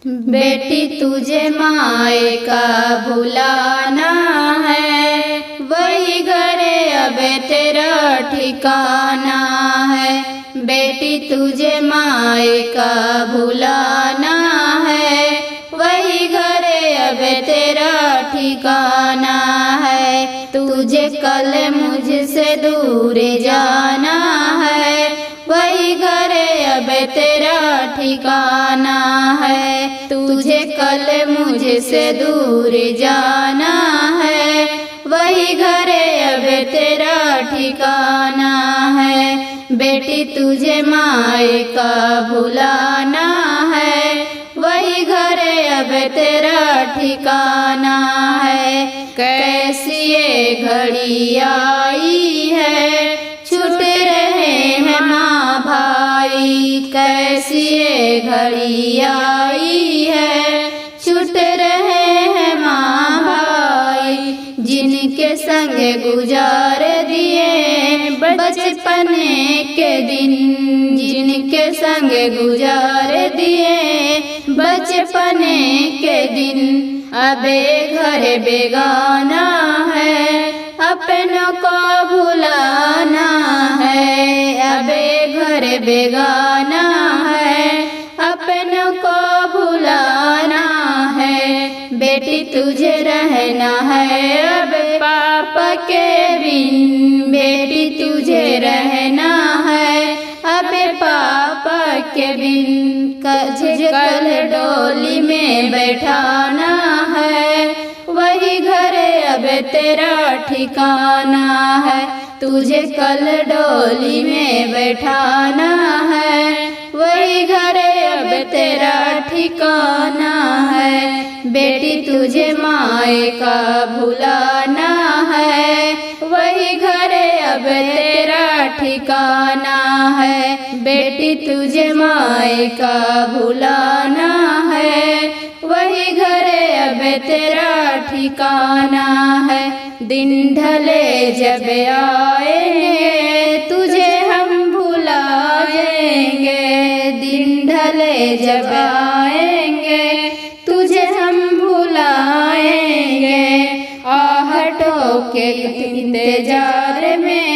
बेटी तुझे माए का भुलाना है, वही घरे अब तेरा ठिकाना है। बेटी तुझे माए का भुलाना है, वही घरे अब तेरा ठिकाना है। तुझे कल मुझसे दूर जाना है, वही घरे अब तेरा ठिकाना है। तुझे कल मुझसे दूर जाना है, वही घरे अब तेरा ठिकाना है। बेटी तुझे माए का भुलाना है, वही घरे अब तेरा ठिकाना है। कैसी ये घड़ी आई है, छूट रहे हैं माँ भाई। कैसी ये घड़ी आई है, छूट रहे हैं माँ भाई। जिनके संग गुजार दिए बचपने के दिन, जिनके संग गुजार दिए बचपने के दिन। अबे घर बेगाना है, अपनों को भुलाना है। अबे घर बेगाना है, अपनों को भुलाना है। बेटी तुझे रहना है अब पापा के बिन, बेटी तुझे रहना है अब पापा के बिन। कल डोली में बैठाना है, वही घरे अब तेरा ठिकाना है। तुझे कल डोली में बैठाना है, वही घरे अब तेरा ठिकाना है। बेटी तुझे माए का भुलाना है, वही घरे अब तेरा ठिकाना है। बेटी तुझे माए का भुलाना है, वही घरे अब तेरा ठिकाना है। दिन ढले जब आएंगे, तुझे हम भुलाएंगे। दिन ढले जब आएंगे, तुझे हम भुलाएंगे। आहटों के इंतजार में